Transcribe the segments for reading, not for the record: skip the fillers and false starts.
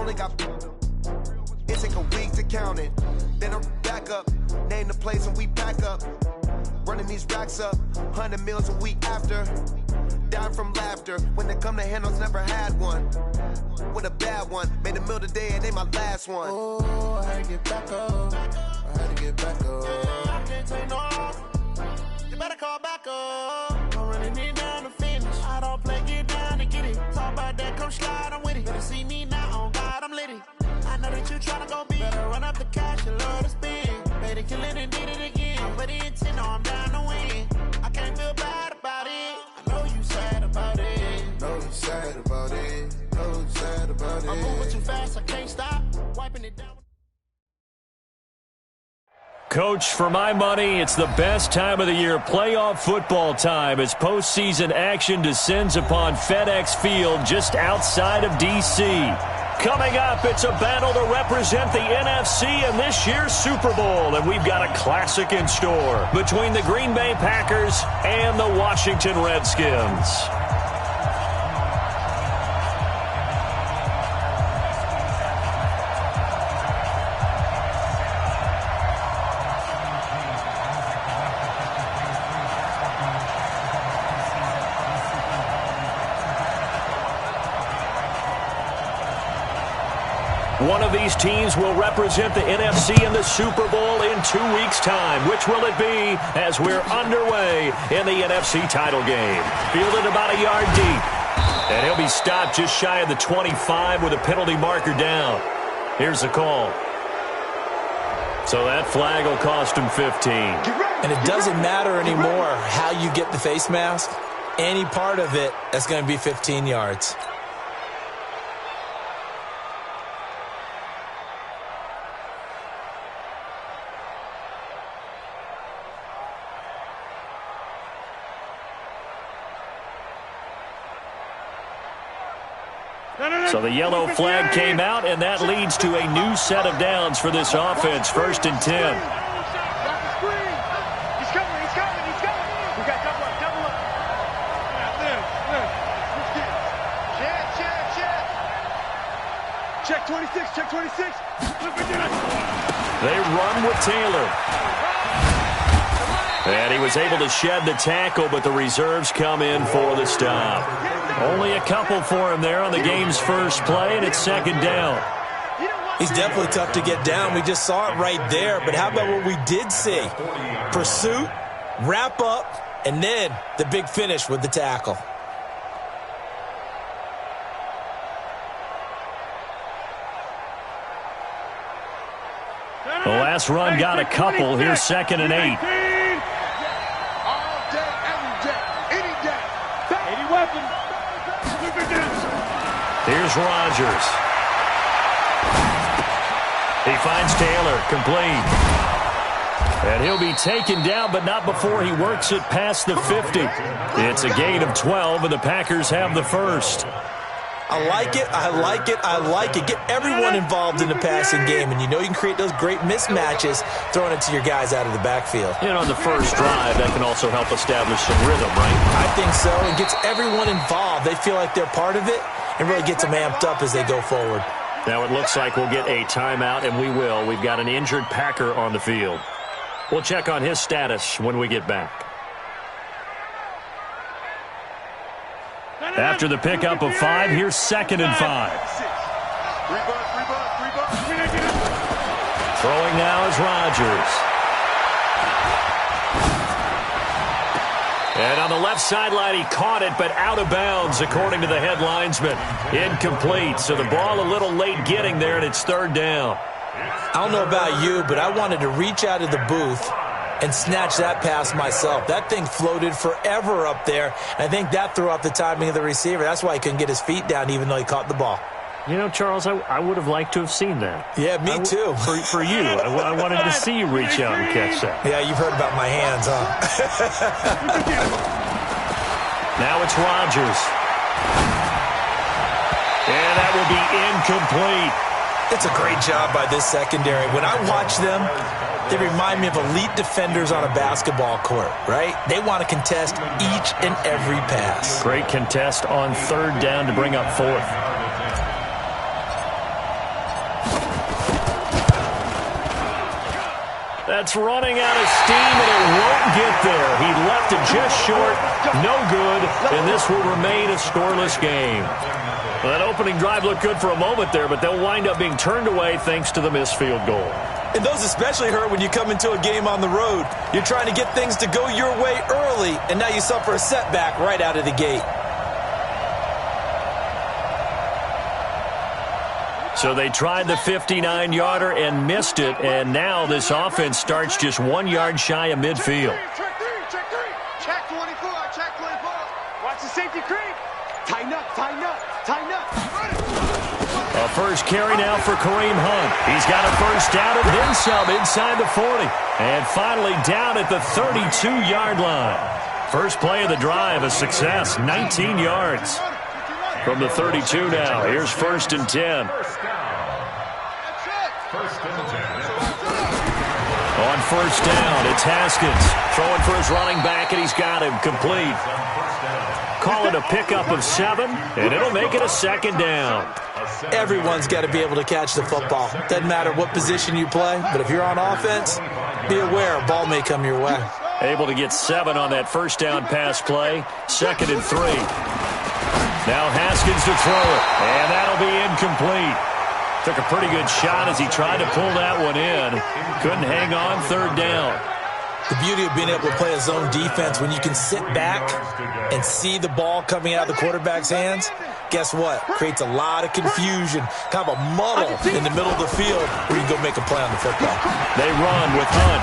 only got. It take a week to count it. Then I'm back up. Name the place and we pack up. Running these racks up. 100 meals a week after. Dying from laughter. When they come to handles, never had one. With a bad one. Made a meal today and they my last one. Oh, I had to get back up. I had to get back up. I can't take no off. You better call back up. I'm running it down to finish. I don't play, get down to get it. Talk about that, come slide, I'm with it. Better see me now, on God, I'm litty. I know that you tryna go big. Better run up the cash and love to spend. Made a killing and did it again. I'm ready and 10, I'm down to win. I can't feel bad about it. I know you sad about it. Know you sad about it. Know you sad about it. I'm moving too fast, I can't stop. Wiping it down. Coach, for my money, it's the best time of the year, playoff football time, as postseason action descends upon FedEx Field just outside of D.C. Coming up, it's a battle to represent the NFC in this year's Super Bowl, and we've got a classic in store between the Green Bay Packers and the Washington Redskins. One of these teams will represent the NFC in the Super Bowl in 2 weeks' time. Which will it be as we're underway in the NFC title game? Fielded about a yard deep. And he'll be stopped just shy of the 25 with a penalty marker down. Here's the call. So that flag will cost him 15. And it doesn't matter anymore how you get the face mask. Any part of it, that's going to be 15 yards. So the yellow flag came out, and that leads to a new set of downs for this offense. 1st and 10. He's coming. We got double up. Check 26. They run with Taylor. And he was able to shed the tackle, but the reserves come in for the stop. Only a couple for him there on the game's first play, and it's 2nd down. He's definitely tough to get down. We just saw it right there. But how about what we did see? Pursuit, wrap up, and then the big finish with the tackle. The last run got a couple. Here's 2nd and 8. Here's Rodgers. He finds Taylor, complete. And he'll be taken down, but not before he works it past the 50. It's a gain of 12, and the Packers have the first. I like it. Get everyone involved in the passing game, and you know you can create those great mismatches throwing it to your guys out of the backfield. And on the first drive, that can also help establish some rhythm, right? I think so. It gets everyone involved. They feel like they're part of it, and really gets them amped up as they go forward. Now it looks like we'll get a timeout, and we will. We've got an injured Packer on the field. We'll check on his status when we get back. After the pickup of 5, here's 2nd and 5. Throwing now is Rodgers. And on the left sideline, he caught it, but out of bounds, according to the head linesman. Incomplete, so the ball a little late getting there, and it's 3rd down. I don't know about you, but I wanted to reach out of the booth and snatch that pass myself. That thing floated forever up there. I think that threw off the timing of the receiver. That's why he couldn't get his feet down even though he caught the ball. You know, Charles, I would have liked to have seen that. Yeah, me too. For you. I wanted to see you reach out and catch that. Yeah, you've heard about my hands, huh? Now it's Rodgers. And that will be incomplete. It's a great job by this secondary. When I watch them, they remind me of elite defenders on a basketball court, right? They want to contest each and every pass. Great contest on 3rd down to bring up 4th. That's running out of steam, and it won't get there. He left it just short. No good, and this will remain a scoreless game. Well, that opening drive looked good for a moment there, but they'll wind up being turned away thanks to the missed field goal. And those especially hurt when you come into a game on the road. You're trying to get things to go your way early, and now you suffer a setback right out of the gate. So they tried the 59-yarder and missed it, and now this offense starts just 1 yard shy of midfield. Check 24, check 24. Watch the safety creep. Tighten up, tighten up, tighten up. A first carry now for Kareem Hunt. He's got a first down and then some inside the 40. And finally down at the 32-yard line. First play of the drive, a success, 19 yards. From the 32 now, here's 1st and 10. On first down, it's Haskins. Throwing for his running back, and he's got him complete. Call it a pickup of 7, and it'll make it a 2nd down. Everyone's got to be able to catch the football. Doesn't matter what position you play, but if you're on offense, be aware a ball may come your way. Able to get 7 on that first down pass play. 2nd and 3. Now Haskins to throw it, and that'll be incomplete. Took a pretty good shot as he tried to pull that one in. Couldn't hang on, 3rd down. The beauty of being able to play a zone defense, when you can sit back and see the ball coming out of the quarterback's hands, guess what? Creates a lot of confusion, kind of a muddle in the middle of the field where you can go make a play on the football. They run with Hunt.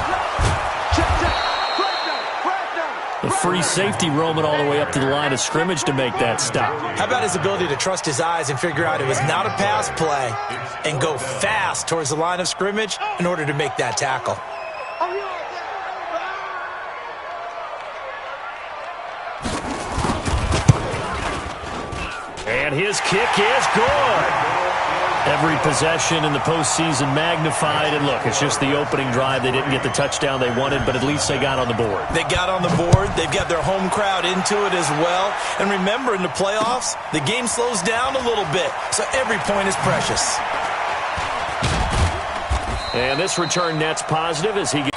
The free safety roaming all the way up to the line of scrimmage to make that stop. How about his ability to trust his eyes and figure out it was not a pass play and go fast towards the line of scrimmage in order to make that tackle? And his kick is good. Every possession in the postseason magnified. And look, it's just the opening drive. They didn't get the touchdown they wanted, but at least they got on the board. They got on the board. They've got their home crowd into it as well. And remember, in the playoffs, the game slows down a little bit, so every point is precious. And this return net's positive as he gets.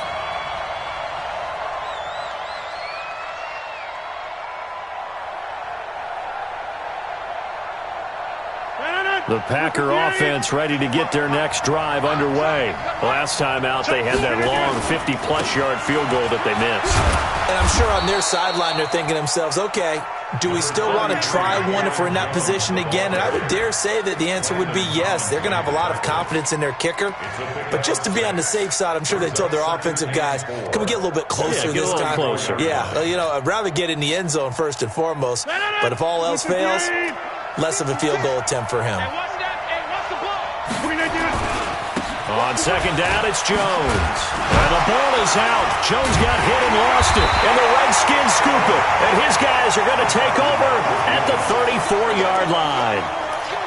The Packer offense ready to get their next drive underway. Last time out, they had that long 50-plus yard field goal that they missed. And I'm sure on their sideline they're thinking to themselves, okay, do we still want to try one if we're in that position again? And I would dare say that the answer would be yes. They're going to have a lot of confidence in their kicker. But just to be on the safe side, I'm sure they told their offensive guys, can we get a little bit closer this time? Closer. Yeah, you know, I'd rather get in the end zone first and foremost. But if all else fails, less of a field goal attempt for him. On 2nd down, it's Jones. And the ball is out. Jones got hit and lost it. And the Redskins scoop it. And his guys are going to take over at the 34-yard line.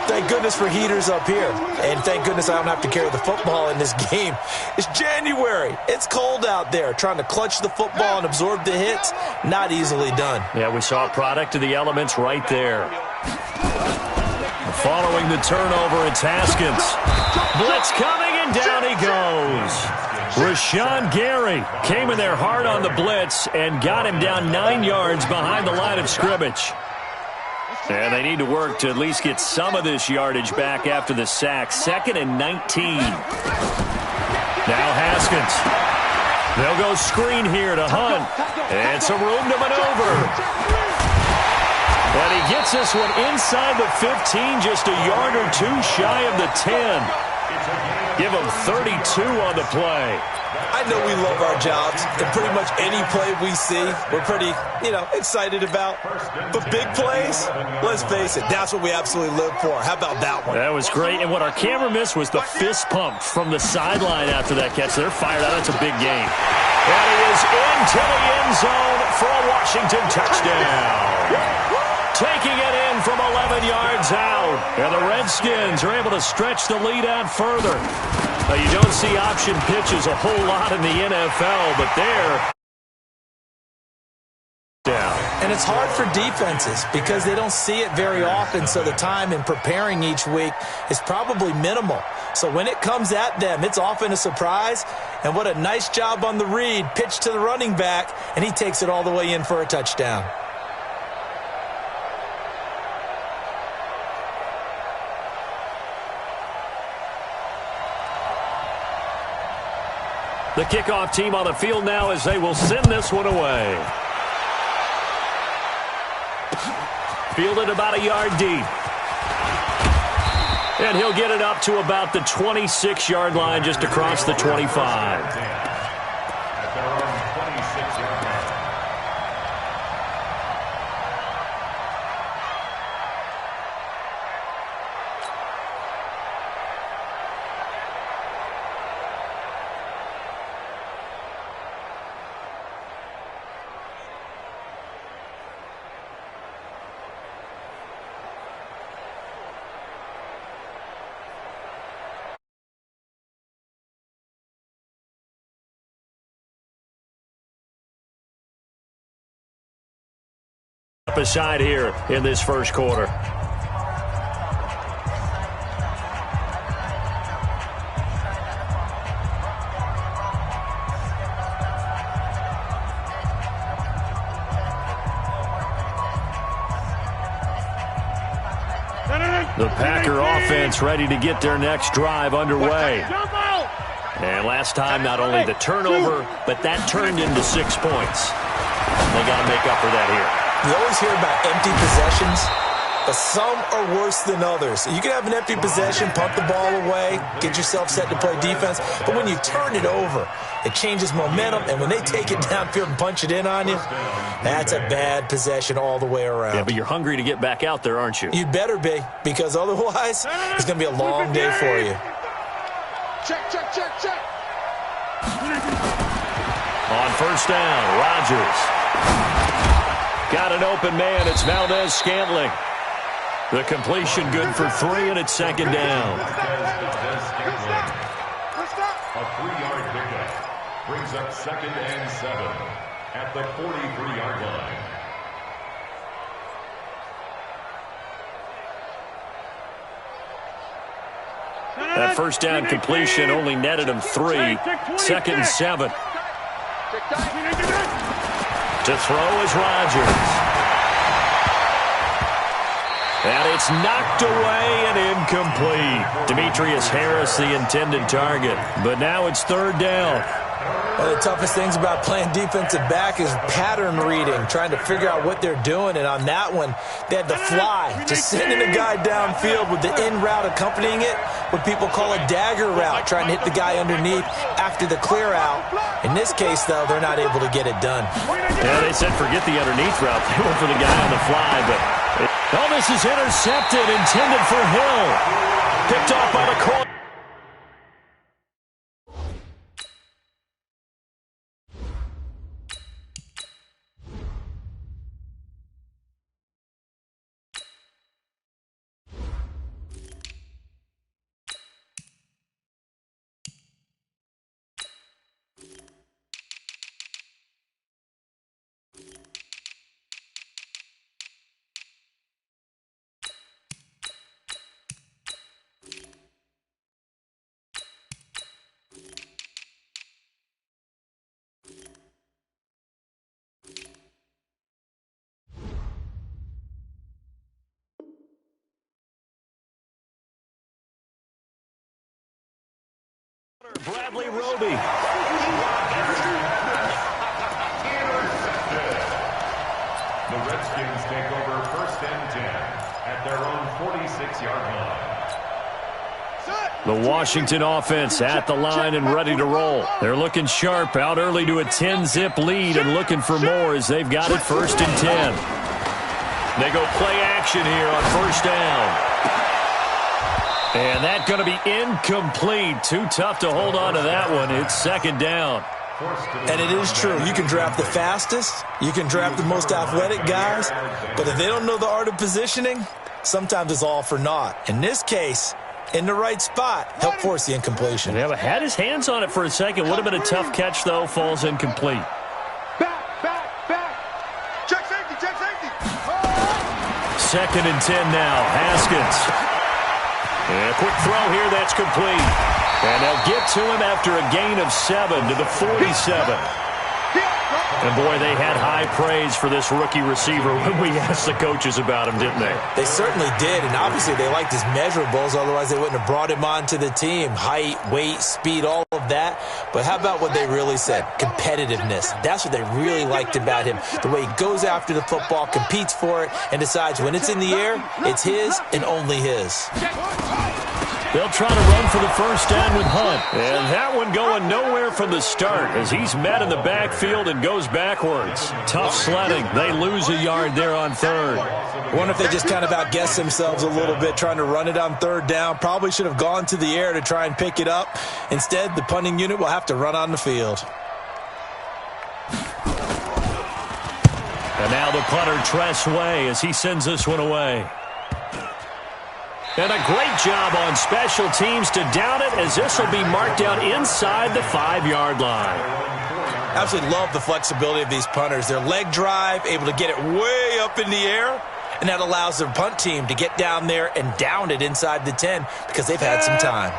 Thank goodness for heaters up here. And thank goodness I don't have to carry the football in this game. It's January. It's cold out there. Trying to clutch the football and absorb the hits, not easily done. Yeah, we saw a product of the elements right there. Following the turnover, it's Haskins. Blitz coming, and down he goes. Rashawn Gary came in there hard on the blitz and got him down 9 yards behind the line of scrimmage. And they need to work to at least get some of this yardage back after the sack. 2nd and 19. Now Haskins. They'll go screen here to Hunt. And some room to maneuver. And he gets this one inside the 15, just a yard or two shy of the 10. Give him 32 on the play. I know we love our jobs, and pretty much any play we see, we're pretty, excited about. But big plays, let's face it, that's what we absolutely live for. How about that one? That was great, and what our camera missed was the fist pump from the sideline after that catch. They're fired out. That's a big game. And he is into the end zone for a Washington touchdown. Taking it in from 11 yards out. And the Redskins are able to stretch the lead out further. Now, you don't see option pitches a whole lot in the NFL, but they're down. And it's hard for defenses because they don't see it very often, so the time in preparing each week is probably minimal. So when it comes at them, it's often a surprise. And what a nice job on the read. Pitch to the running back, and he takes it all the way in for a touchdown. The kickoff team on the field now as they will send this one away. Fielded about a yard deep. And he'll get it up to about the 26-yard line, just across the 25. Aside here in this first quarter. The Packer offense ready to get their next drive underway. And last time, not only the turnover, but that turned into 6 points. They got to make up for that here. You always hear about empty possessions, but some are worse than others. You can have an empty possession, punt the ball away, get yourself set to play defense, but when you turn it over, it changes momentum, and when they take it downfield and punch it in on you, that's a bad possession all the way around. Yeah, but you're hungry to get back out there, aren't you? You better be, because otherwise, it's going to be a long day for you. Check. On first down, Rodgers. Got an open man. It's Valdez-Scantling. The completion good for 3, and it's second down. A 3-yard pickup brings up 2nd and 7 at the 43-yard line. That first down completion only netted him 3. 2nd and 7. To throw is Rodgers. And it's knocked away and incomplete. Demetrius Harris, the intended target. But now it's 3rd down. One of the toughest things about playing defensive back is pattern reading, trying to figure out what they're doing. And on that one, they had to fly, just sending a guy downfield with the in route accompanying it, what people call a dagger route, trying to hit the guy underneath after the clear out. In this case, though, they're not able to get it done. Yeah, they said forget the underneath route. They went for the guy on the fly, but all this is intercepted, intended for Hill. Picked off by the corner. Bradley Roby. The Redskins take over 1st and 10 at their own 46-yard line. The Washington offense at the line and ready to roll. They're looking sharp, out early to a 10-zip lead and looking for more as they've got it 1st and 10. They go play action here on 1st down. And that's going to be incomplete. Too tough to hold on to that one. It's 2nd down. And it is true. You can draft the fastest. You can draft the most athletic guys. But if they don't know the art of positioning, sometimes it's all for naught. In this case, in the right spot, help force the incompletion. Yeah, but had his hands on it for a second. Would have been a tough catch, though. Falls incomplete. Back. Check safety. 2nd and 10 now. Haskins. And a quick throw here, that's complete. And they'll get to him after a gain of 7 to the 47. And, boy, they had high praise for this rookie receiver when we asked the coaches about him, didn't they? They certainly did, and obviously they liked his measurables, otherwise they wouldn't have brought him onto the team. Height, weight, speed, all of that. But how about what they really said? Competitiveness. That's what they really liked about him. The way he goes after the football, competes for it, and decides when it's in the air, it's his and only his. They'll try to run for the first down with Hunt. And that one going nowhere from the start as he's met in the backfield and goes backwards. Tough sledding. They lose a yard there on third. I wonder if they just kind of outguessed themselves a little bit trying to run it on third down. Probably should have gone to the air to try and pick it up. Instead, the punting unit will have to run on the field. And now the punter, Tress Way, as he sends this one away. And a great job on special teams to down it, as this will be marked out inside the 5-yard line. Absolutely love the flexibility of these punters. Their leg drive, able to get it way up in the air, and that allows their punt team to get down there and down it inside the 10 because they've had some time.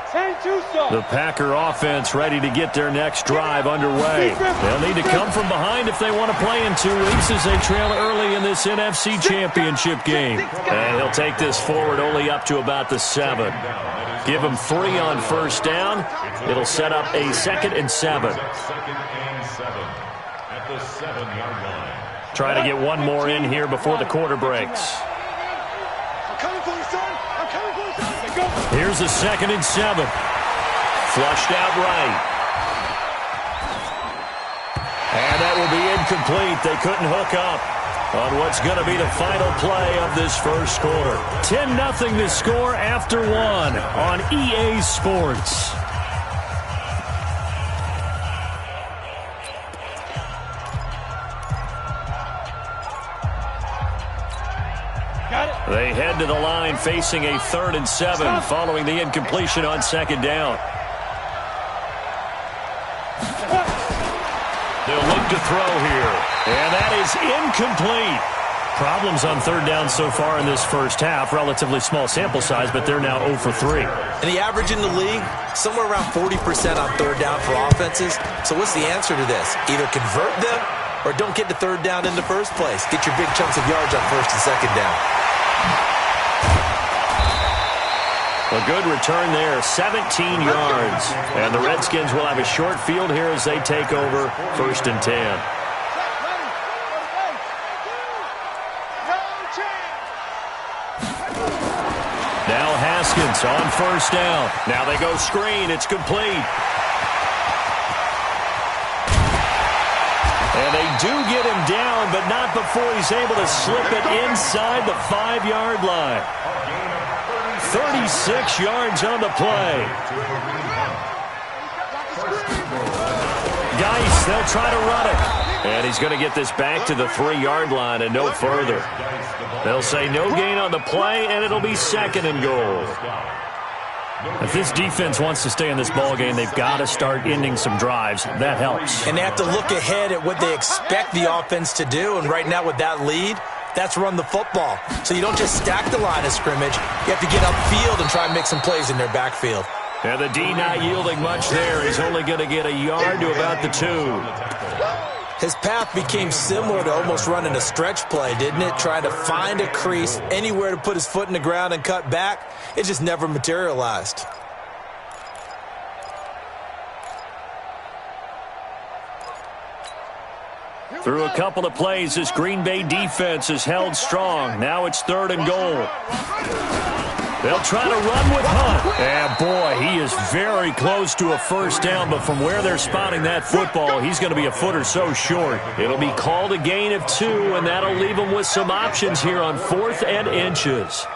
The Packer offense ready to get their next drive underway. They'll need to come from behind if they want to play in 2 weeks as they trail early in this NFC Championship game. And he'll take this forward only up to about the 7. Give him 3 on first down. It'll set up a 2nd and 7. At the 7-yard line. Try to get one more in here before the quarter breaks. I'm coming for you, son. I'm coming for you, son. Go. Here's the 2nd and 7. Flushed out right. And that will be incomplete. They couldn't hook up on what's going to be the final play of this first quarter. 10-0 to score after 1 on EA Sports. They head to the line facing a 3rd and 7 following the incompletion on 2nd down. They'll look to throw here. And that is incomplete. Problems on 3rd down so far in this first half. Relatively small sample size, but they're now 0 for 3. And the average in the league, somewhere around 40% on 3rd down for offenses. So what's the answer to this? Either convert them or don't get to 3rd down in the first place. Get your big chunks of yards on 1st and 2nd down. A good return there, 17 yards. And the Redskins will have a short field here as they take over 1st and 10. Now Haskins on 1st down. Now they go screen. It's complete. And they do get him down, but not before he's able to slip it inside the 5-yard line. 36 yards on the play. Geis, they'll try to run it. And he's going to get this back to the 3-yard line and no further. They'll say no gain on the play, and it'll be 2nd and goal. If this defense wants to stay in this ball game, they've got to start ending some drives. That helps. And they have to look ahead at what they expect the offense to do. And right now with that lead, that's run the football. So you don't just stack the line of scrimmage. You have to get upfield and try and make some plays in their backfield. And the D not yielding much there. He's only going to get a yard to about the 2. His path became similar to almost running a stretch play, didn't it? Trying to find a crease, anywhere to put his foot in the ground and cut back. It just never materialized. Through a couple of plays, this Green Bay defense is held strong. Now it's 3rd and goal. They'll try to run with Hunt. And, boy, he is very close to a first down, but from where they're spotting that football, he's going to be a foot or so short. It'll be called a gain of 2, and that'll leave him with some options here on 4th and inches.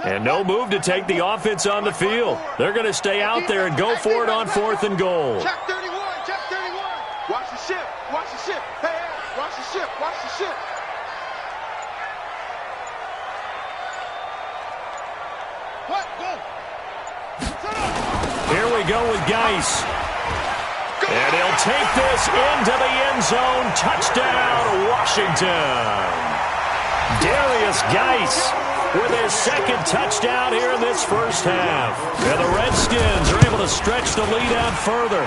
And no move to take the offense on the field. They're going to stay out there and go for it on 4th and goal. Check 31, check 31. Watch the ship, watch the ship. Hey, watch the ship, watch the ship. Here we go with Geis. And he'll take this into the end zone. Touchdown, Washington. Darius Geis with his second touchdown here in this first half. And the Redskins are able to stretch the lead out further.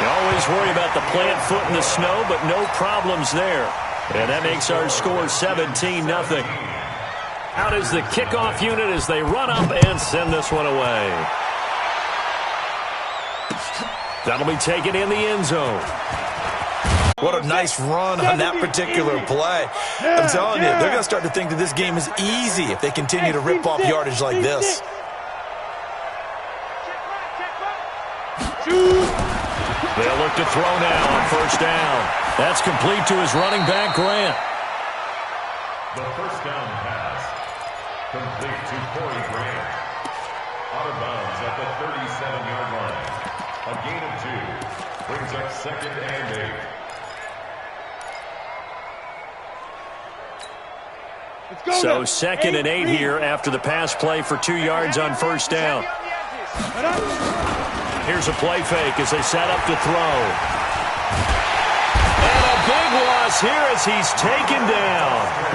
You always worry about the plant foot in the snow, but no problems there. And that makes our score 17-0. Out is the kickoff unit as they run up and send this one away. That'll be taken in the end zone. What a nice run on that particular play. I'm telling you, they're going to start to think that this game is easy if they continue to rip off yardage like this. They'll look to throw now on first down. That's complete to his running back, Grant. The first down pass, complete to Corey Grant. Out of bounds at the 37-yard line. A gain of 2 brings up 2nd and 8. So 2nd and 8 here after the pass play for 2 yards on first down. Here's a play fake as they set up to throw. And a big loss here as he's taken down.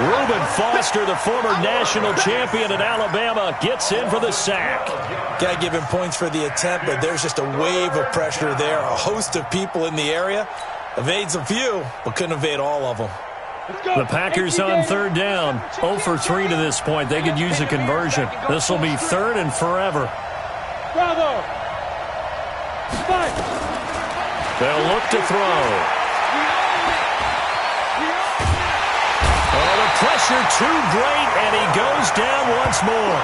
Reuben Foster, the former national champion at Alabama, gets in for the sack. Got to give him points for the attempt, but there's just a wave of pressure there. A host of people in the area. Evades a few, but couldn't evade all of them. The Packers on third down. 0 for 3 to this point. They could use a conversion. This will be 3rd and forever. Bravo! They'll look to throw. Oh, the pressure too great, and he goes down once more.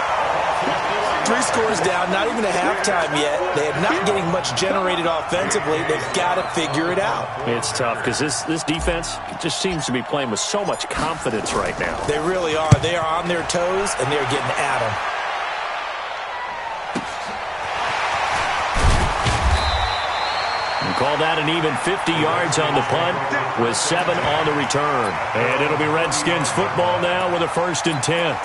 3 scores down, not even a halftime yet. They are not getting much generated offensively. They've got to figure it out. It's tough because this defense just seems to be playing with so much confidence right now. They really are. They are on their toes, and they're getting at them. Call that an even 50 yards on the punt with 7 on the return. And it'll be Redskins football now with a 1st and 10.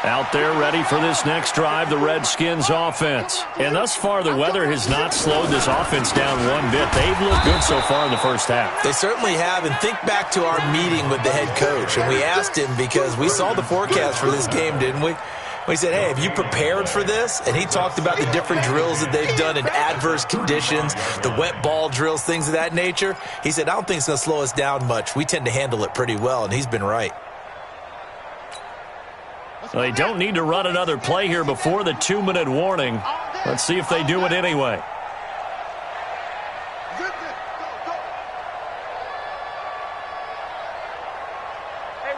Out there ready for this next drive, the Redskins offense. And thus far, the weather has not slowed this offense down one bit. They've looked good so far in the first half. They certainly have. And think back to our meeting with the head coach. And we asked him because we saw the forecast for this game, didn't we? We said, hey, have you prepared for this? And he talked about the different drills that they've done in adverse conditions, the wet ball drills, things of that nature. He said, I don't think it's going to slow us down much. We tend to handle it pretty well, and he's been right. Well, they don't need to run another play here before the 2-minute warning. Let's see if they do it anyway. Hey,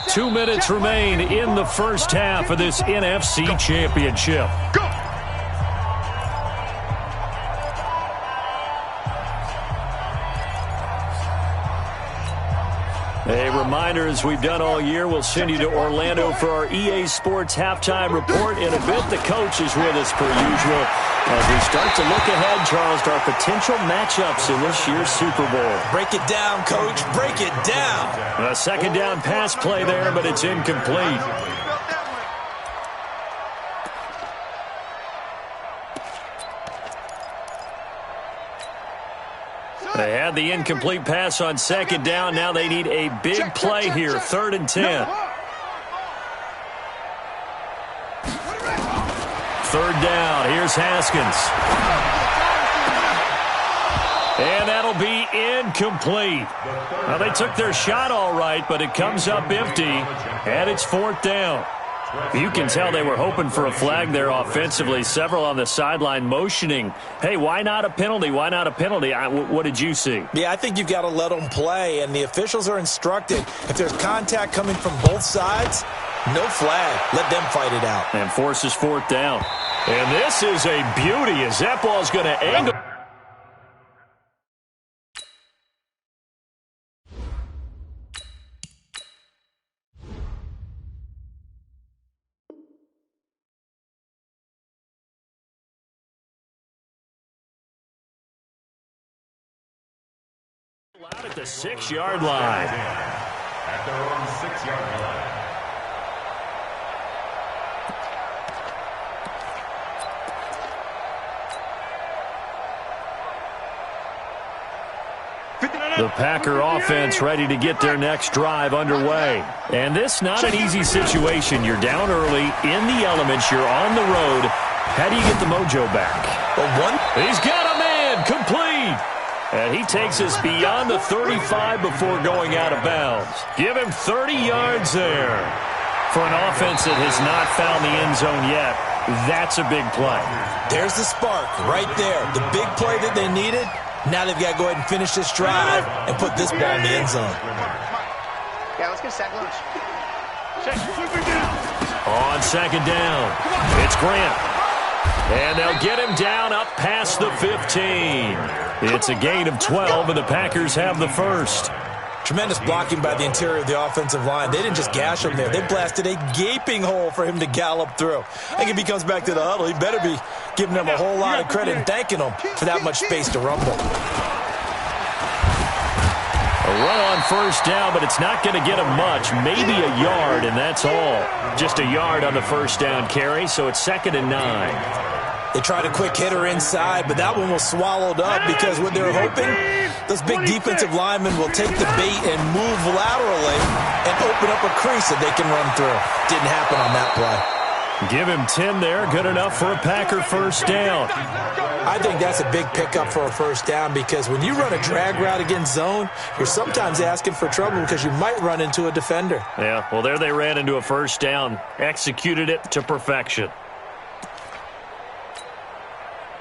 2 minutes remain in the first half of this NFC Championship. Go! A reminder, as we've done all year, we'll send you to Orlando for our EA Sports halftime report. In a bit, the coach is with us per usual. As we start to look ahead, Charles, to our potential matchups in this year's Super Bowl. Break it down, Coach. Break it down. A 2nd down pass play there, but it's incomplete. They had the incomplete pass on 2nd down. Now they need a big play here, 3rd and 10. 3rd down. Here's Haskins. And that'll be incomplete. Now, they took their shot all right, but it comes up empty, and it's 4th down. You can tell they were hoping for a flag there offensively. Several on the sideline motioning, hey, why not a penalty? Why not a penalty? What did you see? Yeah, I think you've got to let them play, and the officials are instructed. If there's contact coming from both sides, no flag. Let them fight it out. And forces 4th down. And this is a beauty as that ball's going to angle. Out at the 6-yard line. At their own 6-yard line. The Packer offense ready to get their next drive underway. And this not an easy situation. You're down early, in the elements, you're on the road. How do you get the mojo back? He's got a man, complete. And he takes us beyond the 35 before going out of bounds. Give him 30 yards there. For an offense that has not found the end zone yet, that's a big play. There's the spark right there. The big play that they needed. Now they've got to go ahead and finish this drive and put this ball in the end zone. Yeah, let's get a sack lunch. On second down, it's Grant. And they'll get him down up past the 15. It's a gain of 12, and the Packers have the first. Tremendous blocking by the interior of the offensive line. They didn't just gash him there. They blasted a gaping hole for him to gallop through. I think if he comes back to the huddle, he better be giving them a whole lot of credit and thanking them for that much space to rumble. A run on first down, but it's not going to get him much. Maybe a yard, and that's all. Just a yard on the first down carry, so it's 2nd and 9. They tried a quick hitter inside, but that one was swallowed up because what they're hoping, those big defensive linemen will take the bait and move laterally and open up a crease that they can run through. Didn't happen on that play. Give him 10 there. Good enough for a Packer first down. I think that's a big pickup for a first down because when you run a drag route against zone, you're sometimes asking for trouble because you might run into a defender. Yeah, well, there they ran into a first down. Executed it to perfection.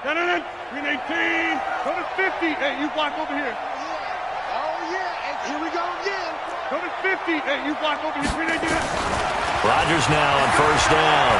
318, go to 50. Hey, you block over here. Oh, yeah, and here we go again. Go to 50. Hey, you block over here. 318. Rodgers now on first down.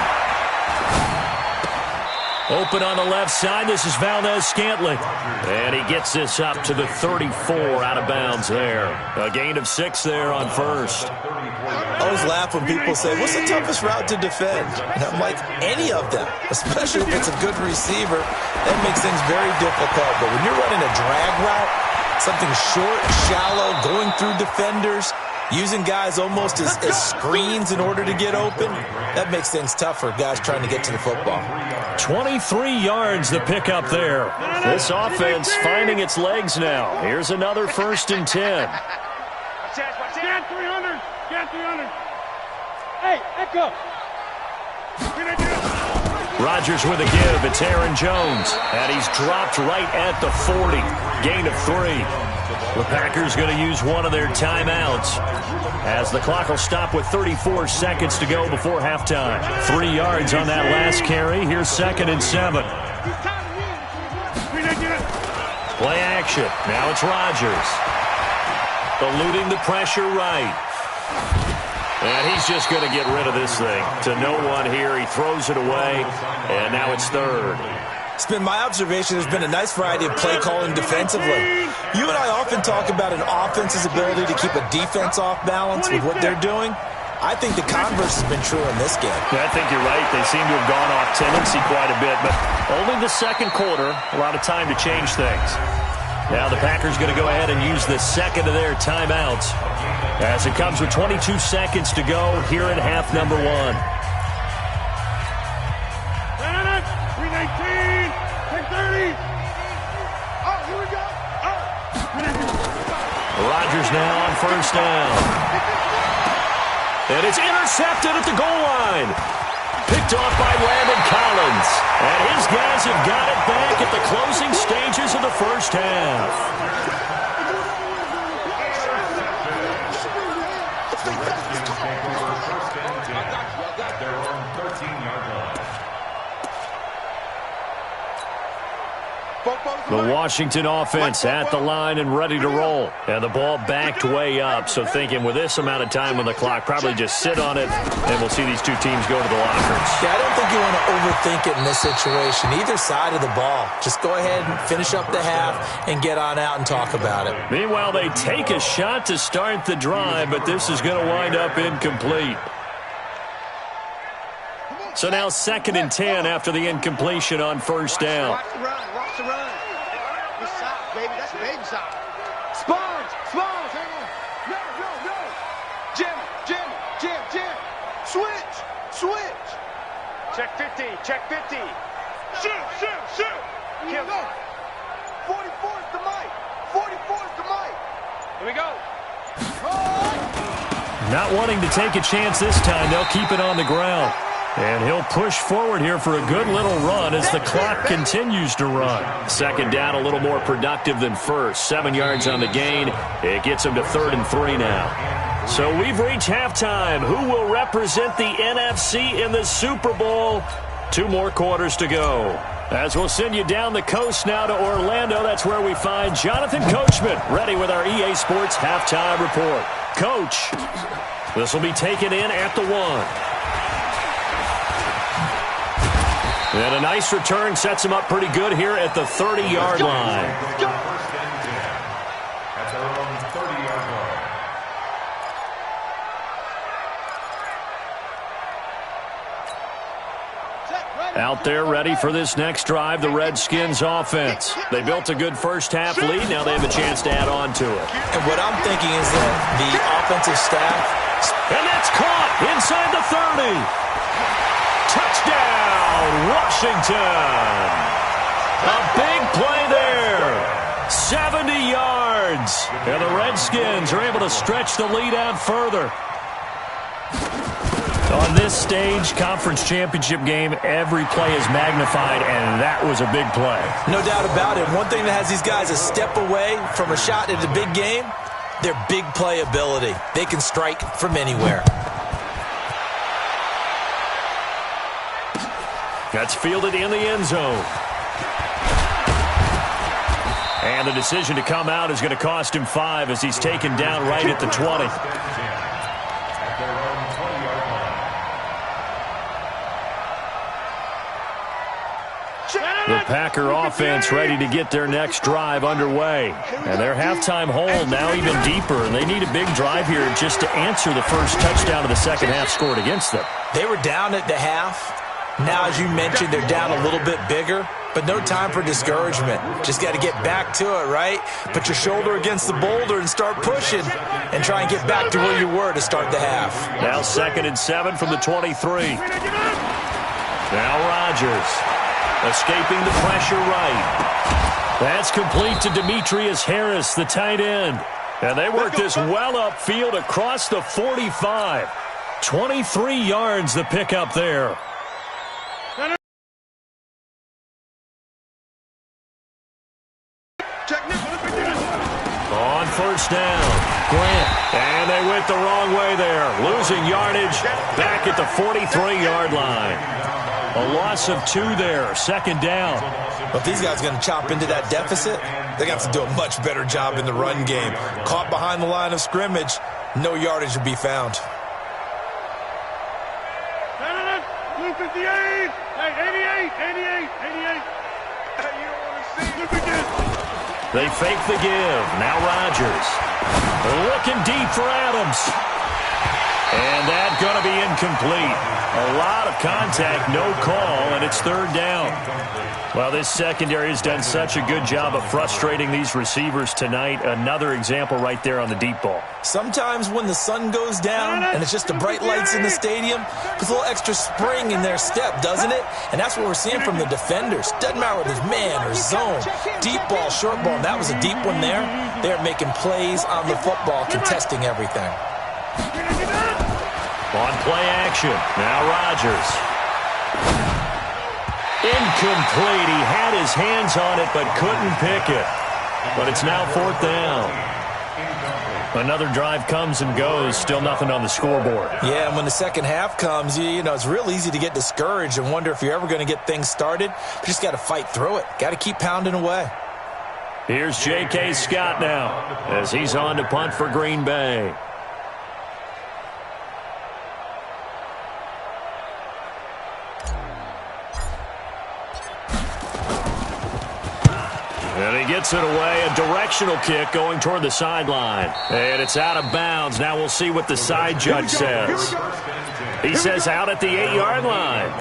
Open on the left side. This is Valdez-Scantling. And he gets this up to the 34 out of bounds there. A gain of 6 there on first. I always laugh when people say, what's the toughest route to defend? And I'm like, any of them, especially if it's a good receiver. That makes things very difficult. But when you're running a drag route, something short, shallow, going through defenders, using guys almost as screens in order to get open, that makes things tough for guys trying to get to the football. 23 yards the pickup there. This offense finding its legs now. Here's another 1st and 10. Scan 300. Scan 300. Hey, Echo. Rodgers with a give. It's Aaron Jones. And he's dropped right at the 40. Gain of 3. The Packers going to use one of their timeouts as the clock will stop with 34 seconds to go before halftime. 3 yards on that last carry. Here's 2nd and 7. Play action. Now it's Rodgers. Eluding the pressure right. And he's just going to get rid of this thing. To no one here. He throws it away. And now it's 3rd. It's been my observation there's been a nice variety of play calling defensively. You and I often talk about an offense's ability to keep a defense off balance with what they're doing. I think the converse has been true in this game. Yeah, I think you're right. They seem to have gone off tendency quite a bit, but only the second quarter, a lot of time to change things. Now the Packers going to go ahead and use the second of their timeouts as it comes with 22 seconds to go here in half number 1. 319, 630. Oh, here we go. Rodgers now on first down. And it's intercepted at the goal line. Picked off by Landon Collins. And his guys have got it back at the closing stages of the first half. They're on 13-yard line. The Washington offense at the line and ready to roll. And the ball backed way up. So thinking with this amount of time on the clock, probably just sit on it, and we'll see these two teams go to the lockers. Yeah, I don't think you want to overthink it in this situation. Either side of the ball. Just go ahead and finish up the half and get on out and talk about it. Meanwhile, they take a shot to start the drive, but this is going to wind up incomplete. So now 2nd and 10 after the incompletion on first down. Watch the run. Watch the run. Good side, baby. That's big side. Spawns. Spawns. Hang on. No. Jim. Switch. Check 50. Shoot. Kill. 44's the mic. Here we go. Not wanting to take a chance this time, they'll keep it on the ground. And he'll push forward here for a good little run as the clock continues to run. Second down, a little more productive than first. 7 yards on the gain. It gets him to 3rd and 3 now. So we've reached halftime. Who will represent the NFC in the Super Bowl? 2 more quarters to go. As we'll send you down the coast now to Orlando, that's where we find Jonathan Coachman, ready with our EA Sports halftime report. Coach, this will be taken in at the 1. And a nice return sets him up pretty good here at the 30-yard line. First and 10 at their own 30-yard line. Out there ready for this next drive, the Redskins offense. They built a good first-half lead. Now they have a chance to add on to it. And what I'm thinking is that the offensive staff... And that's caught inside the 30. Touchdown, Washington. A big play there. 70 yards. And the Redskins are able to stretch the lead out further. On this stage, conference championship game, every play is magnified, and that was a big play. No doubt about it. One thing that has these guys a step away from a shot at a big game, their big play ability. They can strike from anywhere. That's fielded in the end zone. And the decision to come out is going to cost him 5 as he's taken down right at the 20. At their own 20-yard line. The Packer offense ready to get their next drive underway. And their halftime hole now even deeper, and they need a big drive here just to answer the first touchdown of the second half scored against them. They were down at the half. Now, as you mentioned, they're down a little bit bigger, but no time for discouragement. Just got to get back to it, right? Put your shoulder against the boulder and start pushing and try and get back to where you were to start the half. Now 2nd and 7 from the 23. Now Rodgers escaping the pressure right. That's complete to Demetrius Harris, the tight end. And they work this well upfield across the 45. 23 yards the pickup there. On first down, Grant. And they went the wrong way there. Losing yardage back at the 43-yard line. A loss of 2 there, 2nd down. But if these guys are going to chop into that deficit, they got to do a much better job in the run game. Caught behind the line of scrimmage, no yardage to be found. 258. Hey, 88. Hey, you don't want to see. Look at this. They fake the give. Now Rodgers. Looking deep for Adams. And that's going to be incomplete. A lot of contact, no call, and it's 3rd down. Well, this secondary has done such a good job of frustrating these receivers tonight. Another example right there on the deep ball. Sometimes when the sun goes down and it's just the bright lights in the stadium, there's a little extra spring in their step, doesn't it? And that's what we're seeing from the defenders. Doesn't matter whether it's man or zone, deep ball, short ball. And that was a deep one there. They're making plays on the football, contesting everything. On play action, now Rodgers. Incomplete. He had his hands on it but couldn't pick it. But it's now 4th down. Another drive comes and goes. Still nothing on the scoreboard. Yeah, and when the second half comes, you know, it's real easy to get discouraged and wonder if you're ever going to get things started. You just got to fight through it. Got to keep pounding away. Here's J.K. Scott now as he's on to punt for Green Bay. And he gets it away, a directional kick going toward the sideline. And it's out of bounds. Now we'll see what the side judge says. He says out at the 8-yard line.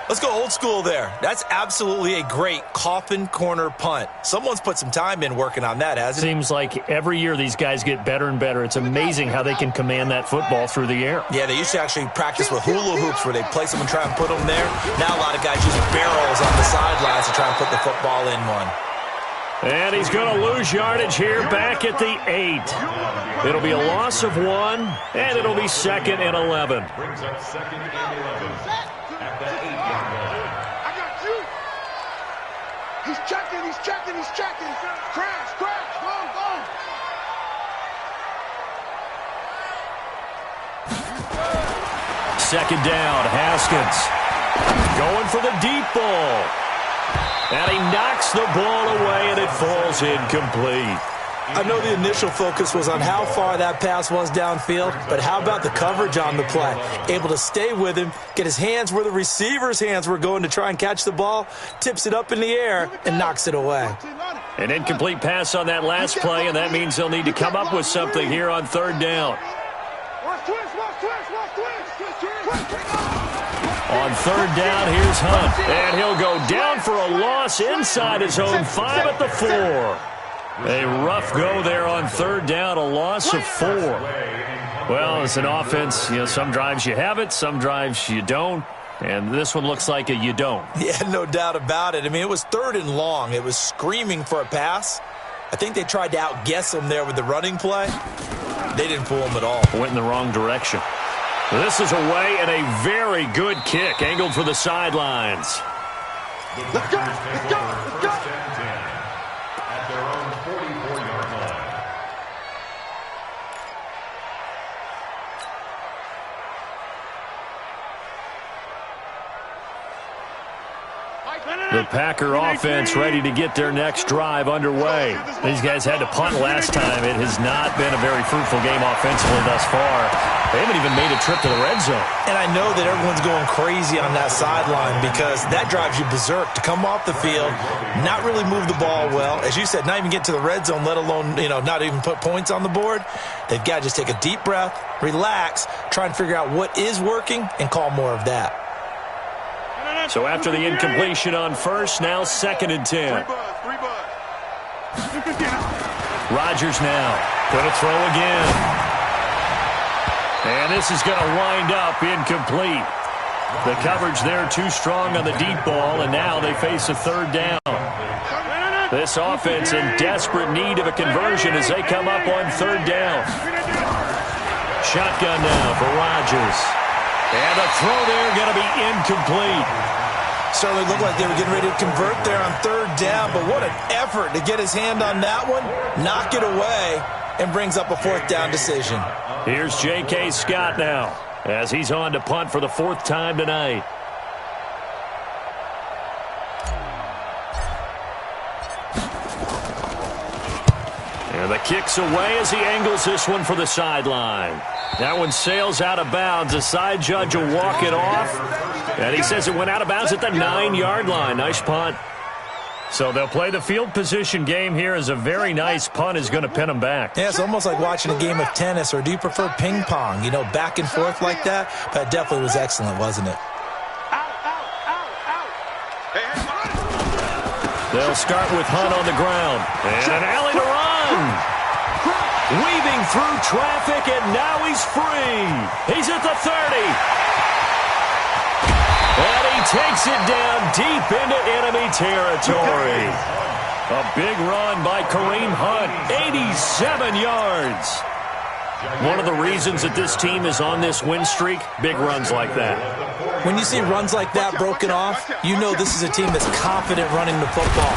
Let's go old school there. That's absolutely a great coffin corner punt. Someone's put some time in working on that, hasn't it? Seems like every year these guys get better and better. It's amazing how they can command that football through the air. Yeah, they used to actually practice with hula hoops where they place them and try and put them there. Now a lot of guys use barrels on the sidelines to try and put the football in one. And he's going to lose yardage here back at the 8. It'll be a loss of 1, and it'll be 2nd and 11. Brings up 2nd and 11 at the 8-yard line. I got you. He's checking, he's checking, he's checking. Crash, crash, go, go. Second down, Haskins going for the deep ball. And he knocks the ball away, and it falls incomplete. I know the initial focus was on how far that pass was downfield, but how about the coverage on the play? Able to stay with him, get his hands where the receiver's hands were going to try and catch the ball, tips it up in the air, and knocks it away. An incomplete pass on that last play, and that means they'll need to come up with something here on 3rd down. On 3rd down, here's Hunt, and he'll go down for a loss inside his own 5 at the 4. A rough go there on 3rd down, a loss of 4. Well, it's an offense, some drives you have it, some drives you don't, and this one looks like a you don't. Yeah, no doubt about it. I mean, it was 3rd and long. It was screaming for a pass. I think they tried to outguess him there with the running play. They didn't fool him at all. Went in the wrong direction. This is away, and a very good kick, angled for the sidelines. Let's go, let's go, let's go. At their own 44-yard line. The Packer offense ready to get their next drive underway. These guys had to punt last time. It has not been a very fruitful game offensively thus far. They haven't even made a trip to the red zone. And I know that everyone's going crazy on that sideline because that drives you berserk to come off the field, not really move the ball well. As you said, not even get to the red zone, let alone, not even put points on the board. They've got to just take a deep breath, relax, try and figure out what is working, and call more of that. So after the incompletion on 1st, now 2nd and 10. Rodgers now going to throw again. And this is going to wind up incomplete. The coverage there too strong on the deep ball, and now they face a 3rd down. This offense in desperate need of a conversion as they come up on 3rd down. Shotgun now for Rodgers. And the throw there going to be incomplete. Certainly looked like they were getting ready to convert there on 3rd down, but what an effort to get his hand on that one, knock it away, and brings up a 4th down decision. Here's J.K. Scott now as he's on to punt for the 4th time tonight. And the kick's away as he angles this one for the sideline. That one sails out of bounds. The side judge will walk it off. And he says it went out of bounds at the 9-yard line. Nice punt. So they'll play the field position game here as a very nice punt is going to pin them back. Yeah, it's almost like watching a game of tennis, or do you prefer ping pong? Back and forth like that? That definitely was excellent, wasn't it? They'll start with Hunt on the ground. And an alley to run. Weaving through traffic, and now he's free. He's at the 30. And he takes it down deep into enemy territory. A big run by Kareem Hunt, 87 yards. One of the reasons that this team is on this win streak, big runs like that. When you see runs like that broken off, you know this is a team that's confident running the football.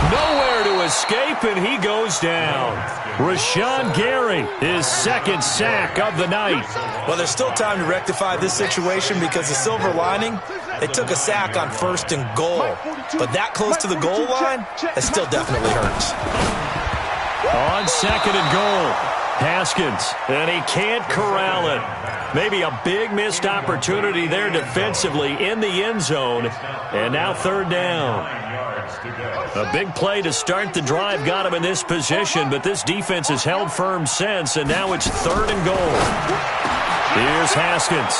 Nowhere to escape, and he goes down. Rashawn Gary, his 2nd sack of the night. Well, there's still time to rectify this situation because the silver lining, they took a sack on 1st and goal. But that close to the goal line, that still definitely hurts. On 2nd and goal, Haskins, and he can't corral it. Maybe a big missed opportunity there defensively in the end zone. And now 3rd down. A big play to start the drive got him in this position, but this defense has held firm since, and now it's 3rd and goal. Here's Haskins.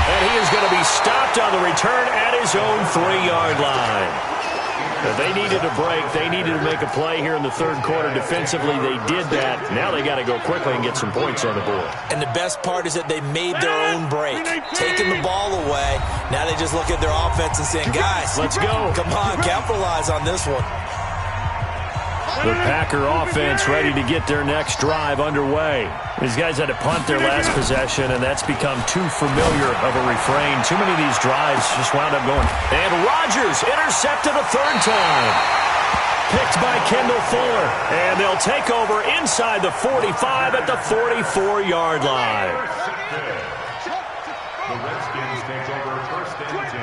And he is going to be stopped on the return at his own 3-yard line. If they needed a break, they needed to make a play here in the 3rd quarter. Defensively, they did that. Now they got to go quickly and get some points on the board. And the best part is that they made their own break, taking the ball away, Now they just look at their offense and saying, guys, let's go. Come on, capitalize on this one. The Packer offense ready to get their next drive underway. These guys had to punt their last possession, and that's become too familiar of a refrain. Too many of these drives just wound up going. And Rodgers intercepted a third time. Picked by Kendall Fuller. And they'll take over inside the 45 at the 44-yard line. The Redskins take over first and 10.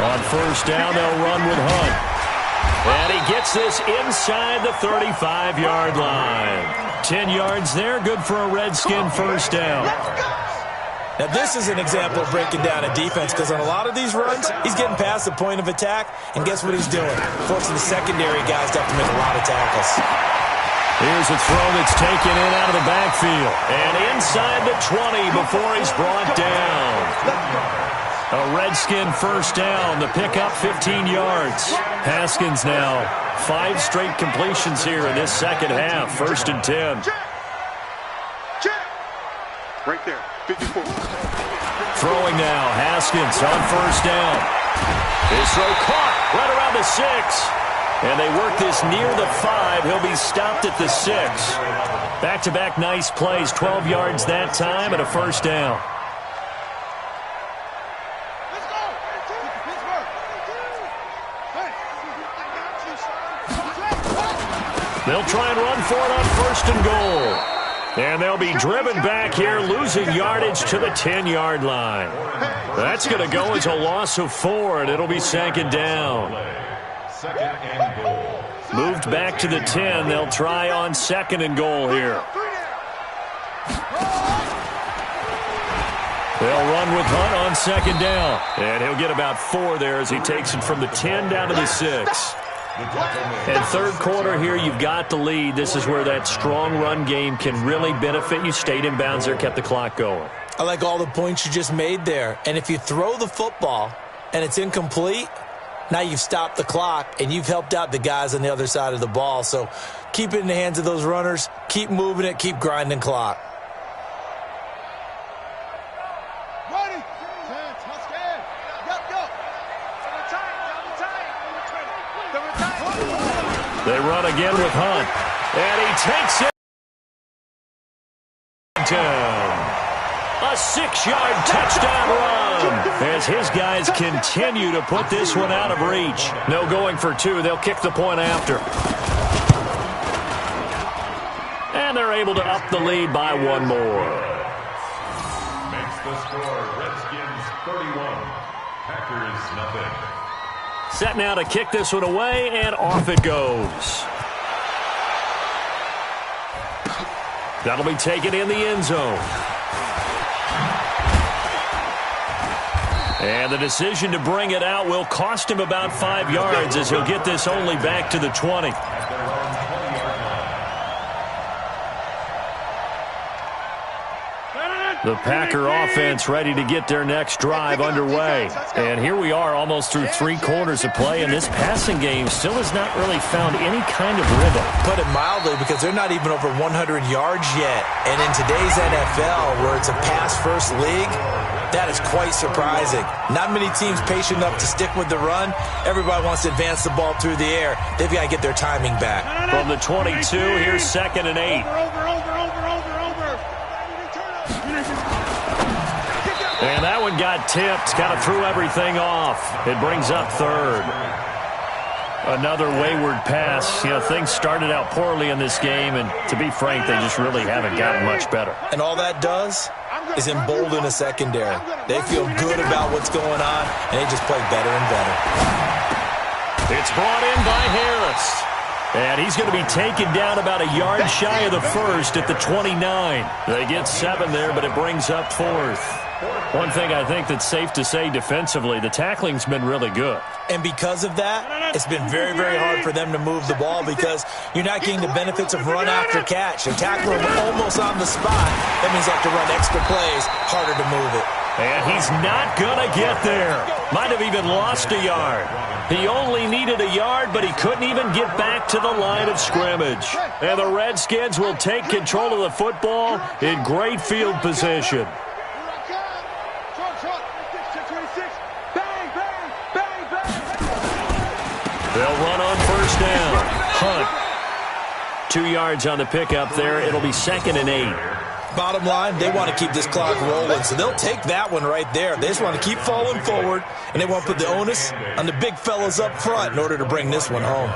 On first down, they'll run with Hunt. And he gets this inside the 35-yard line. 10 yards there, good for a Redskin first down. Now, this is an example of breaking down a defense because on a lot of these runs, he's getting past the point of attack, and guess what he's doing? Forcing the secondary guys to have to make a lot of tackles. Here's a throw that's taken in out of the backfield. And inside the 20 before he's brought down. A Redskin first down. The pickup 15 yards. Haskins now 5 straight completions here in this second half. First and 10. Right there, 54. Throwing now. Haskins on first down. His throw caught right around the 6. And they work this near the 5. He'll be stopped at the 6. Back-to-back nice plays. 12 yards that time and a first down. They'll try and run for it on first and goal. And they'll be driven back here, losing yardage to the 10-yard line. That's going to go as a loss of 4, and it'll be second down. Second and goal. Moved back to the 10. They'll try on second and goal here. They'll run with Hunt on second down. And he'll get about 4 there as he takes it from the 10 down to the 6. And third quarter here, you've got the lead. This is where that strong run game can really benefit you. Stayed in bounds there, kept the clock going. I like all the points you just made there. And if you throw the football and it's incomplete, now you've stopped the clock and you've helped out the guys on the other side of the ball. So keep it in the hands of those runners. Keep moving it. Keep grinding clock. They run again with Hunt. And he takes it. A 6-yard touchdown run as his guys continue to put this one out of reach. No going for 2. They'll kick the point after. And they're able to up the lead by 1 more. Makes the score Redskins 31, Packers nothing. Set now to kick this one away, and off it goes. That'll be taken in the end zone. And the decision to bring it out will cost him about 5 yards as he'll get this only back to the 20. The Packer offense ready to get their next drive underway. And here we are almost through 3 quarters of play, and this passing game still has not really found any kind of rhythm. Put it mildly, because they're not even over 100 yards yet. And in today's NFL, where it's a pass-first league, that is quite surprising. Not many teams patient enough to stick with the run. Everybody wants to advance the ball through the air. They've got to get their timing back. From the 22, here's second and 8. And that one got tipped, kind of threw everything off. It brings up third. Another wayward pass. You know, things started out poorly in this game, and to be frank, they just really haven't gotten much better. And all that does is embolden a secondary. They feel good about what's going on, and they just play better and better. It's brought in by Harris. And he's going to be taken down about a yard shy of the first at the 29. They get 7 there, but it brings up 4th. One thing I think that's safe to say defensively, the tackling's been really good. And because of that, it's been very, very hard for them to move the ball because you're not getting the benefits of run after catch. They tackle him almost on the spot. That means they have to run extra plays, harder to move it. And he's not going to get there. Might have even lost a yard. He only needed a yard, but he couldn't even get back to the line of scrimmage. And the Redskins will take control of the football in great field position. They'll run on first down. Hunt. 2 yards on the pickup there. It'll be 2nd and 8. Bottom line, they want to keep this clock rolling, so they'll take that one right there. They just want to keep falling forward, and they want to put the onus on the big fellas up front in order to bring this one home.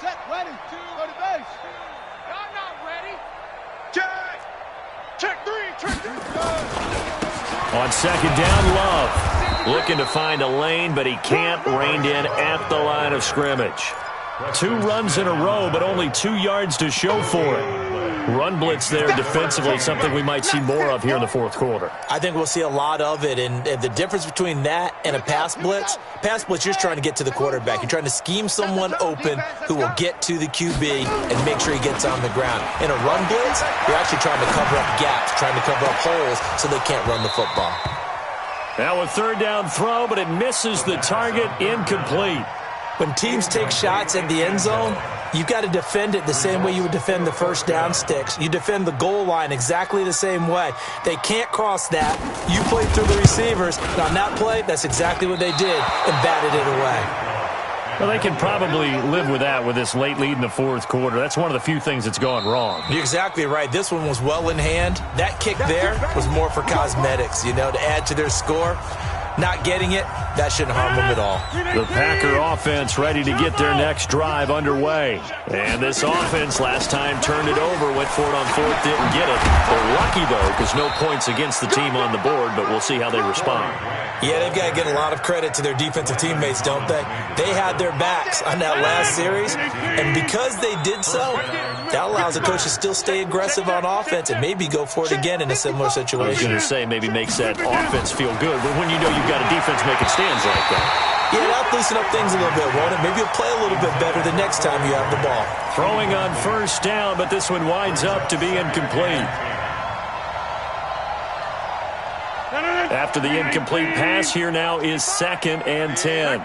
Set, ready, go to base. Y'all not ready. Check 3, check 3. On 2nd down, Love. Looking to find a lane, but he can't. Reined in at the line of scrimmage. 2 runs in a row, but only 2 yards to show for it. Run blitz there defensively, something we might see more of here in the 4th quarter. I think we'll see a lot of it, and the difference between that and a pass blitz, you're just trying to get to the quarterback. You're trying to scheme someone open who will get to the QB and make sure he gets on the ground. In a run blitz, you're actually trying to cover up gaps, trying to cover up holes so they can't run the football. Now a 3rd down throw, but it misses the target, incomplete. When teams take shots at the end zone, you've got to defend it the same way you would defend the first down sticks. You defend the goal line exactly the same way. They can't cross that. You play through the receivers. And on that play, that's exactly what they did and batted it away. Well, they can probably live with that with this late lead in the 4th quarter. That's one of the few things that's gone wrong. You're exactly right. This one was well in hand. That kick there was more for cosmetics, to add to their score. Not getting it, that shouldn't harm them at all. The Packer offense ready to get their next drive underway. And this offense last time turned it over, went for it on 4th, didn't get it. They're lucky, though, because no points against the team on the board, but we'll see how they respond. Yeah, they've got to get a lot of credit to their defensive teammates, don't they? They had their backs on that last series, and because they did so, that allows the coach to still stay aggressive on offense and maybe go for it again in a similar situation. I was going to say maybe makes that offense feel good, but when you know you've got a defense making stands like that. Yeah, that'll loosen up things a little bit, won't it? Maybe you'll play a little bit better the next time you have the ball. Throwing on first down, but this one winds up to be incomplete. After the incomplete pass, here now is 2nd and 10.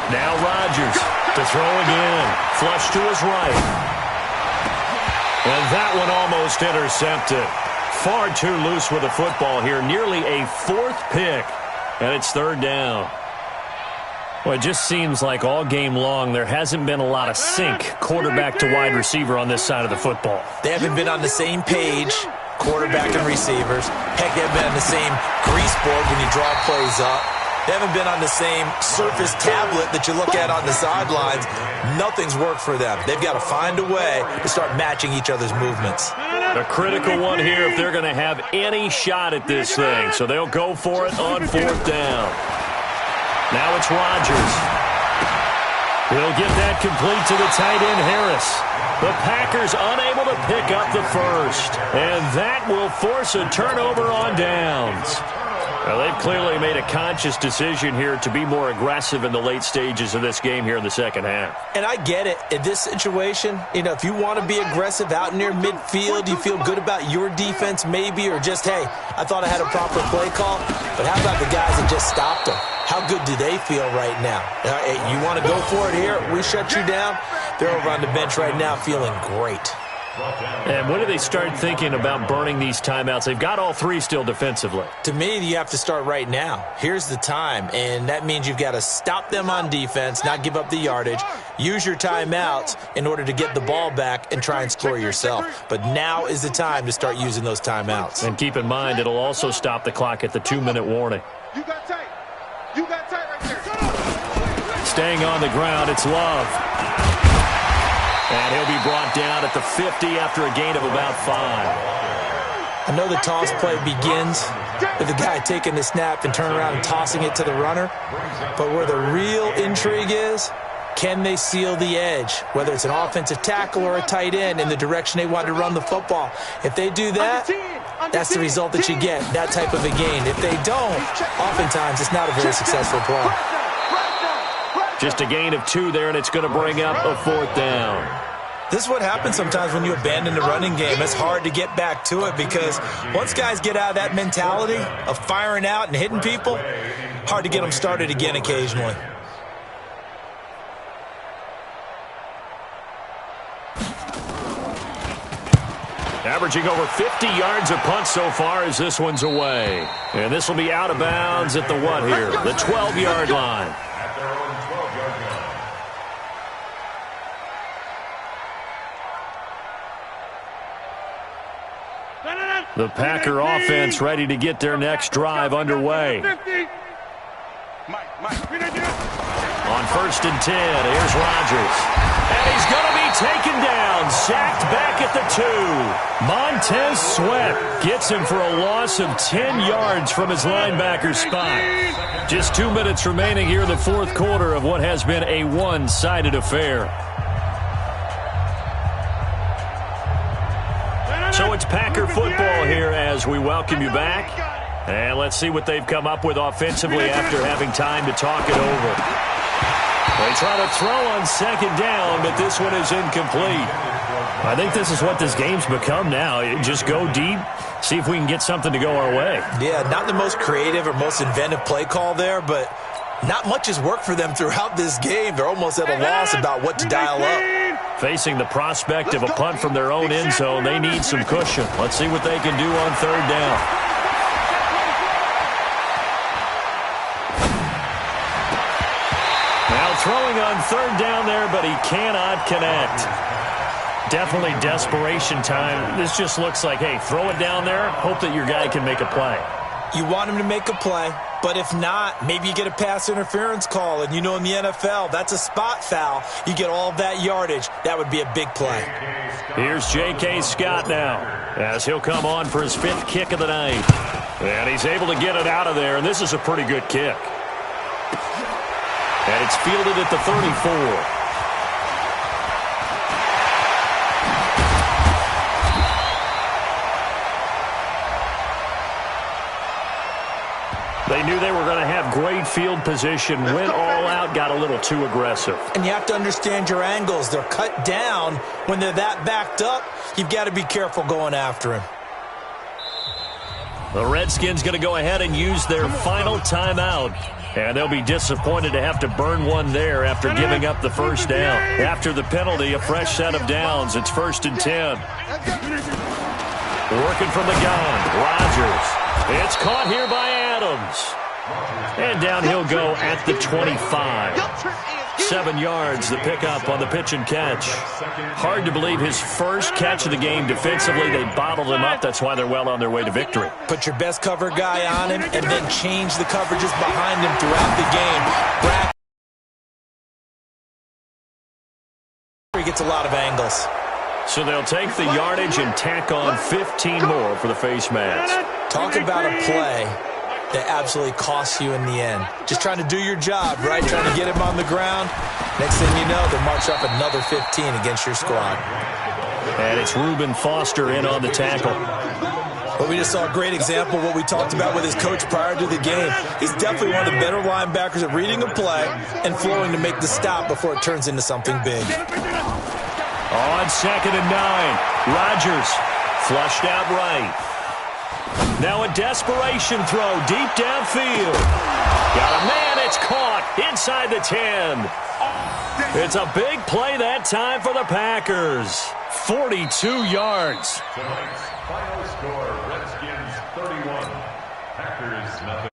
Now Rodgers to throw again. Flush to his right. And that one almost intercepted. Far too loose with the football here. Nearly a 4th pick. And it's 3rd down. Well, it just seems like all game long there hasn't been a lot of sync quarterback to wide receiver on this side of the football. They haven't been on the same page, quarterback and receivers. Heck, they haven't been on the same grease board when you draw plays up. They haven't been on the same Surface tablet that you look at on the sidelines. Nothing's worked for them. They've got to find a way to start matching each other's movements. A critical one here if they're going to have any shot at this thing. So they'll go for it on 4th down. Now it's Rodgers. He'll get that complete to the tight end, Harris. The Packers unable to pick up the first. And that will force a turnover on downs. Well, they've clearly made a conscious decision here to be more aggressive in the late stages of this game here in the second half. And I get it. In this situation, if you want to be aggressive out near midfield, you feel good about your defense maybe, or just, hey, I thought I had a proper play call. But how about the guys that just stopped them? How good do they feel right now? You want to go for it here? We shut you down. They're over on the bench right now feeling great. And when do they start thinking about burning these timeouts? They've got all 3 still defensively. To me, you have to start right now. Here's the time, and that means you've got to stop them on defense, not give up the yardage, use your timeouts in order to get the ball back and try and score yourself. But now is the time to start using those timeouts. And keep in mind, it'll also stop the clock at the 2-minute warning. You got tight. You got tight right there. Staying on the ground, it's Love. And he'll be brought down at the 50 after a gain of about 5. I know the toss play begins with the guy taking the snap and turning around and tossing it to the runner. But where the real intrigue is, can they seal the edge, whether it's an offensive tackle or a tight end, in the direction they want to run the football? If they do that, that's the result that you get, that type of a gain. If they don't, oftentimes it's not a very successful play. Just a gain of 2 there, and it's going to bring up a 4th down. This is what happens sometimes when you abandon the running game. It's hard to get back to it because once guys get out of that mentality of firing out and hitting people, hard to get them started again occasionally. Averaging over 50 yards a punt so far as this one's away. And this will be out of bounds at the what here? The 12-yard line. At their own 12-yard line. The Packer offense ready to get their next drive underway. On 1st and 10, here's Rodgers. And he's going to be taken down, sacked back at the 2. Montez Sweat gets him for a loss of 10 yards from his linebacker spot. Just 2 minutes remaining here in the fourth quarter of what has been a one-sided affair. So it's Packer football here as we welcome you back. And let's see what they've come up with offensively after having time to talk it over. They try to throw on 2nd down, but this one is incomplete. I think this is what this game's become now. Just go deep, see if we can get something to go our way. Yeah, not the most creative or most inventive play call there, but not much has worked for them throughout this game. They're almost at a loss about what to dial up. Facing the prospect of a punt from their own end zone, they need some cushion. Let's see what they can do on 3rd down. Throwing on 3rd down there, but he cannot connect. Definitely desperation time. This just looks like, hey, throw it down there, hope that your guy can make a play. You want him to make a play, but if not, maybe you get a pass interference call, and you know in the NFL, that's a spot foul. You get all of that yardage. That would be a big play. Here's J.K. Scott now, as he'll come on for his 5th kick of the night. And he's able to get it out of there, and this is a pretty good kick. And it's fielded at the 34. They knew they were going to have great field position, went all out, got a little too aggressive. And you have to understand your angles. They're cut down. When they're that backed up, you've got to be careful going after him. The Redskins going to go ahead and use their final timeout. And they'll be disappointed to have to burn one there after giving up the 1st down. After the penalty, a fresh set of downs. It's 1st and 10. Working from the gun, Rodgers. It's caught here by Adams. And down he'll go at the 25. 7 yards, the pickup on the pitch and catch. Hard to believe his first catch of the game defensively. They bottled him up. That's why they're well on their way to victory. Put your best cover guy on him and then change the coverages behind him throughout the game. He gets a lot of angles. So they'll take the yardage and tack on 15 more for the face mask. Talk about a play that absolutely costs you in the end. Just trying to do your job, right? Trying to get him on the ground. Next thing you know, they'll march up another 15 against your squad. And it's Reuben Foster in on the tackle. But we just saw a great example of what we talked about with his coach prior to the game. He's definitely one of the better linebackers at reading a play and flowing to make the stop before it turns into something big. On 2nd and 9, Rodgers flushed out right. Now a desperation throw deep downfield. Got a man, it's caught inside the 10. It's a big play that time for the Packers. 42 yards. Tonight's final score, Redskins 31, Packers nothing.